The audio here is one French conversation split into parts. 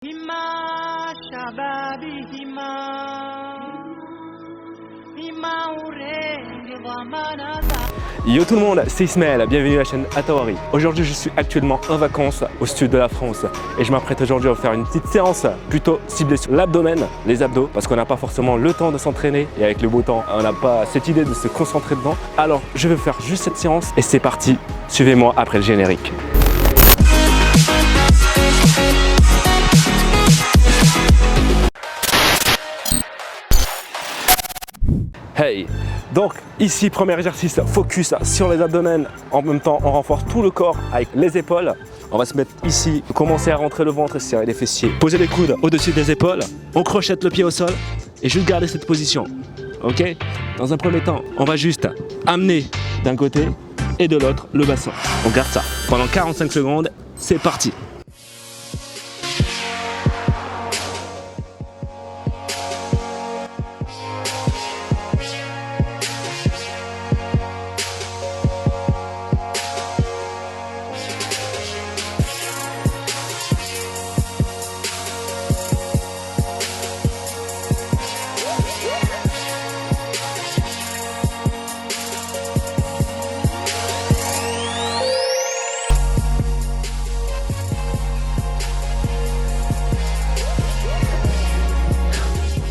Hima shababi hima hima urenge wamanasa. Yo tout le monde, c'est Ismaël, bienvenue à la chaîne Atawari. Aujourd'hui je suis actuellement en vacances au sud de la France et je m'apprête aujourd'hui à vous faire une petite séance plutôt ciblée sur l'abdomen, les abdos, parce qu'on n'a pas forcément le temps de s'entraîner et avec le beau temps on n'a pas cette idée de se concentrer dedans. Alors je vais faire juste cette séance et c'est parti, suivez-moi après le générique. Hey! Donc ici, premier exercice, focus sur les abdomens. En même temps, on renforce tout le corps avec les épaules. On va se mettre ici, commencer à rentrer le ventre et serrer les fessiers. Poser les coudes au-dessus des épaules. On crochette le pied au sol et juste garder cette position. Ok? Dans un premier temps, on va juste amener d'un côté et de l'autre le bassin. On garde ça pendant 45 secondes. C'est parti!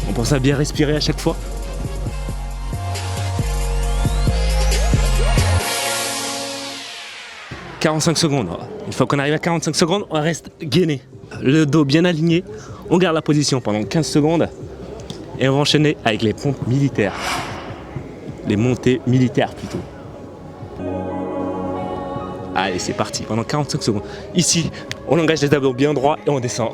On pense à bien respirer à chaque fois. « 45 secondes. Une fois qu'on arrive à 45 secondes, on reste gainé. Le dos bien aligné. On garde la position pendant 15 secondes. Et on va enchaîner avec les pompes militaires. Les montées militaires plutôt. Allez, c'est parti. Pendant 45 secondes. Ici, on engage les abdos bien droits et on descend.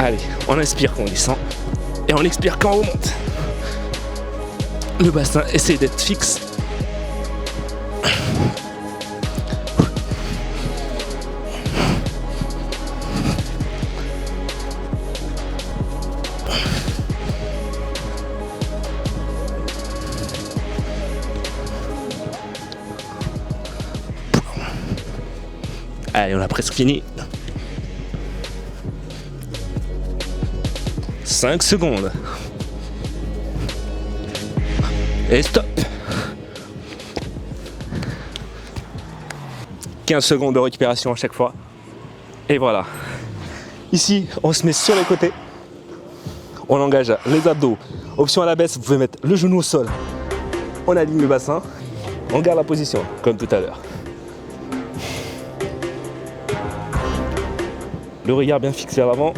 Allez, on inspire quand on descend et on expire quand on remonte. Le bassin essaie d'être fixe. Allez, on a presque fini. 5 secondes. Et stop. 15 secondes de récupération à chaque fois. Et voilà. Ici, on se met sur les côtés. On engage les abdos. Option à la baisse, vous pouvez mettre le genou au sol. On aligne le bassin. On garde la position, comme tout à l'heure. Le regard bien fixé à l'avant.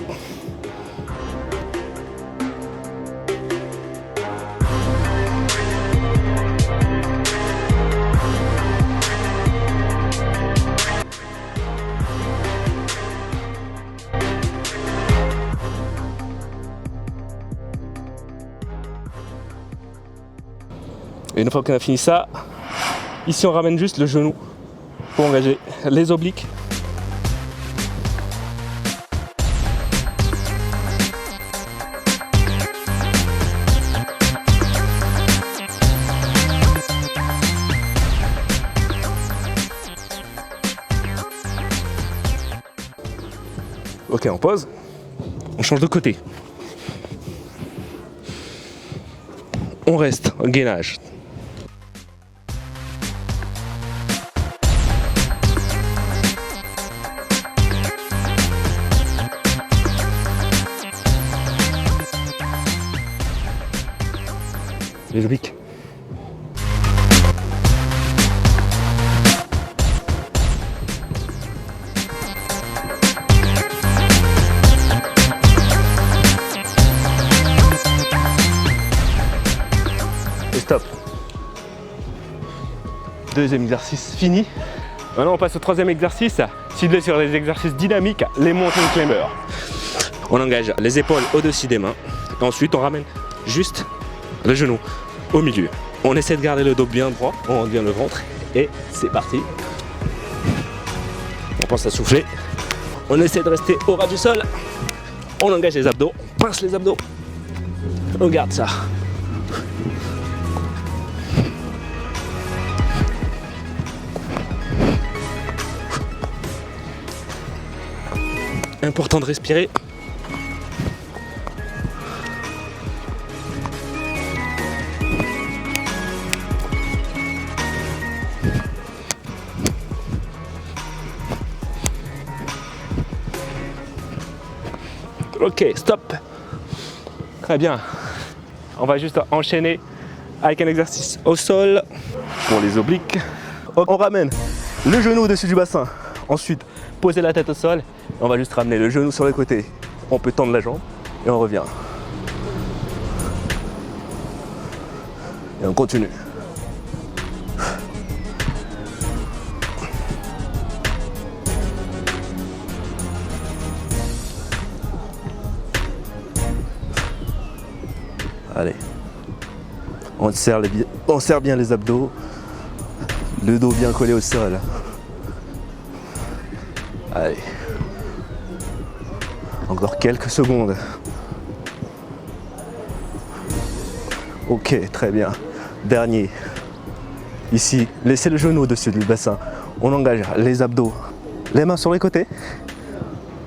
Et une fois qu'on a fini ça, ici on ramène juste le genou pour engager les obliques. Ok, on pose, on change de côté. On reste en gainage. Les obliques. Et stop. Deuxième exercice fini. Maintenant on passe au troisième exercice, ciblé sur les exercices dynamiques, les mountain climbers. On engage les épaules au-dessus des mains. Et ensuite on ramène juste le genou au milieu. On essaie de garder le dos bien droit, on rentre bien le ventre et c'est parti. On pense à souffler. On essaie de rester au ras du sol. On engage les abdos, on pince les abdos. On garde ça. Important de respirer. Ok, stop. Très bien. On va juste enchaîner avec un exercice au sol pour les obliques. On ramène le genou au-dessus du bassin. Ensuite, poser la tête au sol. On va juste ramener le genou sur le côté. On peut tendre la jambe et on revient. Et on continue. Allez, on serre bien les abdos, le dos bien collé au sol. Allez, encore quelques secondes. Ok, très bien. Dernier. Ici, laissez le genou au-dessus du bassin. On engage les abdos, les mains sur les côtés.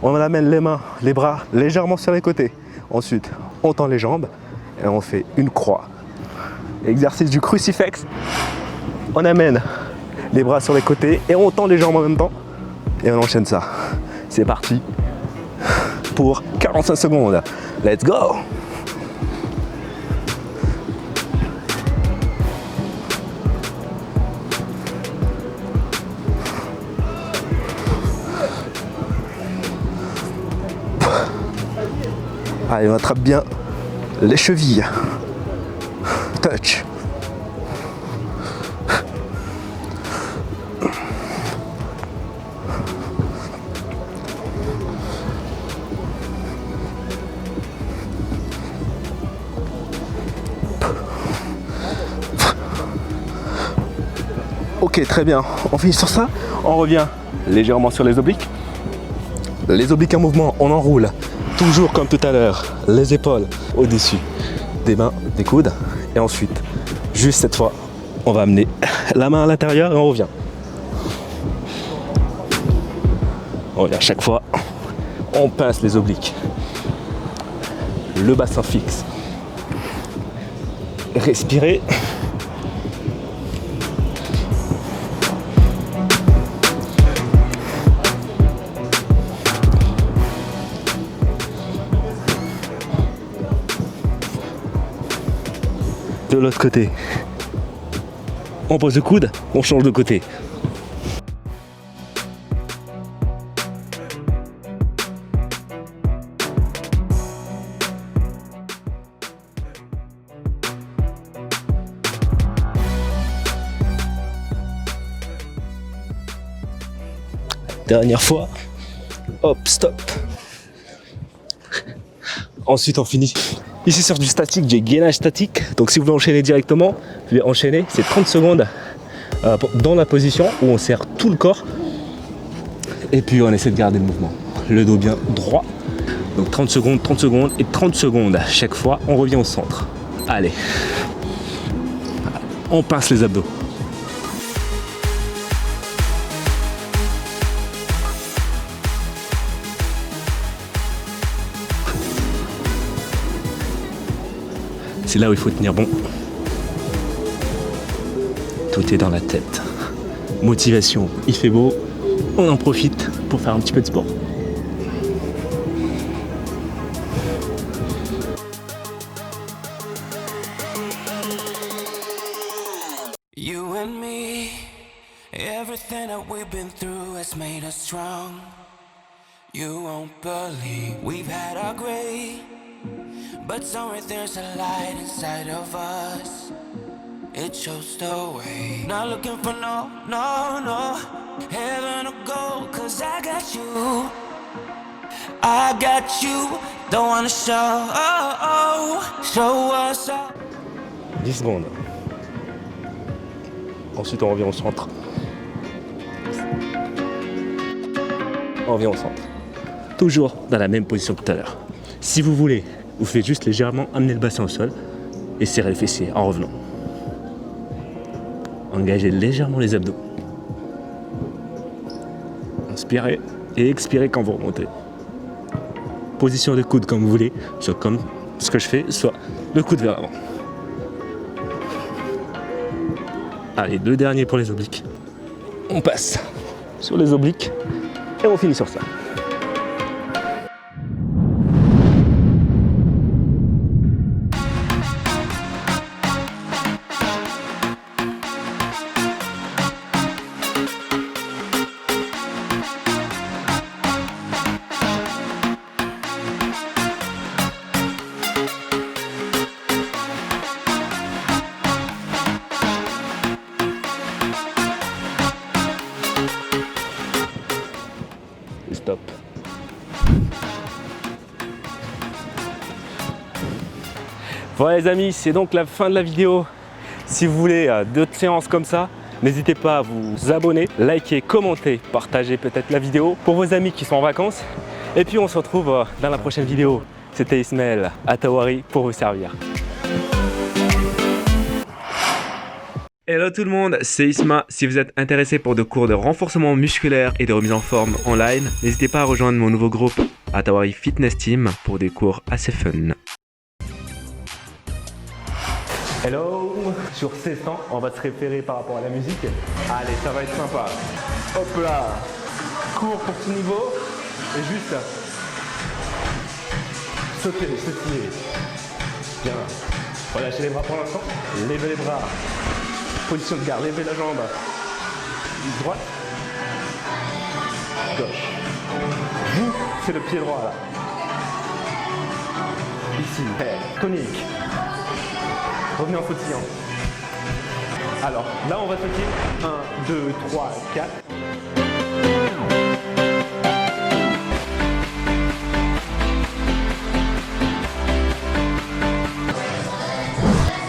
On amène les mains, les bras légèrement sur les côtés. Ensuite, on tend les jambes. Et on fait une croix. Exercice du crucifix. On amène les bras sur les côtés et on tend les jambes en même temps. Et on enchaîne ça. C'est parti pour 45 secondes. Let's go! Allez, on attrape bien les chevilles. Touch. Ok, très bien. On finit sur ça. On revient légèrement sur les obliques. Les obliques en mouvement, on enroule. Toujours comme tout à l'heure, les épaules au-dessus des mains, des coudes. Et ensuite, juste cette fois, on va amener la main à l'intérieur et on revient. On revient chaque fois. On pince les obliques. Le bassin fixe. Respirez. De l'autre côté, on pose le coude, on change de côté. Dernière fois, hop, stop. Ensuite on finit ici sur du statique, du gainage statique. Donc si vous voulez enchaîner directement, vous pouvez enchaîner. C'est 30 secondes dans la position où on serre tout le corps. Et puis on essaie de garder le mouvement. Le dos bien droit. Donc 30 secondes et 30 secondes. Chaque fois, on revient au centre. Allez. On pince les abdos. C'est là où il faut tenir bon. Tout est dans la tête. Motivation, il fait beau, on en profite pour faire un petit peu de sport. You and me, everything that we've been through has made us strong. You won't believe we've had our gray, but somewhere there's a light inside of us. It shows the way. Not looking for no heaven or gold, 'cause I got you. I got you. Don't wanna show us up. 10 secondes. Ensuite on revient au centre. On revient au centre. Toujours dans la même position que tout à l'heure. Si vous voulez, vous faites juste légèrement amener le bassin au sol et serrer les fessiers en revenant. Engagez légèrement les abdos. Inspirez et expirez quand vous remontez. position de coude comme vous voulez, soit comme ce que je fais, soit le coude vers l'avant. Allez, 2 derniers pour les obliques. On passe sur les obliques et on finit sur ça. Stop. Voilà les amis, c'est donc la fin de la vidéo. Si vous voulez d'autres séances comme ça, n'hésitez pas à vous abonner, liker, commenter, partager peut-être la vidéo pour vos amis qui sont en vacances. Et puis on se retrouve dans la prochaine vidéo. C'était Ismaël Atawari pour vous servir. Hello tout le monde, c'est Isma. Si vous êtes intéressé pour de cours de renforcement musculaire et de remise en forme online, n'hésitez pas à rejoindre mon nouveau groupe Atawari Fitness Team pour des cours assez fun. Hello. Sur ces temps, on va se référer par rapport à la musique. Allez, ça va être sympa. Hop là. Cours pour tout niveau. Et juste sauter, sautiller. Bien. Relâchez les bras pour l'instant. Levez les bras. Position de garde, levez la jambe. Droite. Gauche. Vous, c'est le pied droit là. Ici. Tonique. Revenez en sautillant. Alors, là on va sautiller. 1, 2, 3, 4.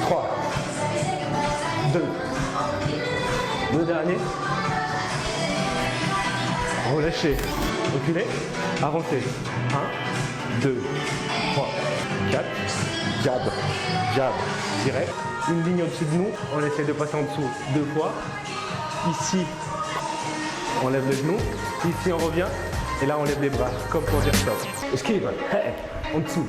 3, 2, le dernier. Relâchez. Reculez. Avancez. 1, 2, 3, 4. Jab. Jab. Direct. Une ligne au-dessus de nous. On essaie de passer en dessous 2 fois. Ici, on lève le genou. Ici, on revient. Et là, on lève les bras, comme pour dire stop. Esquive. Hey. En dessous.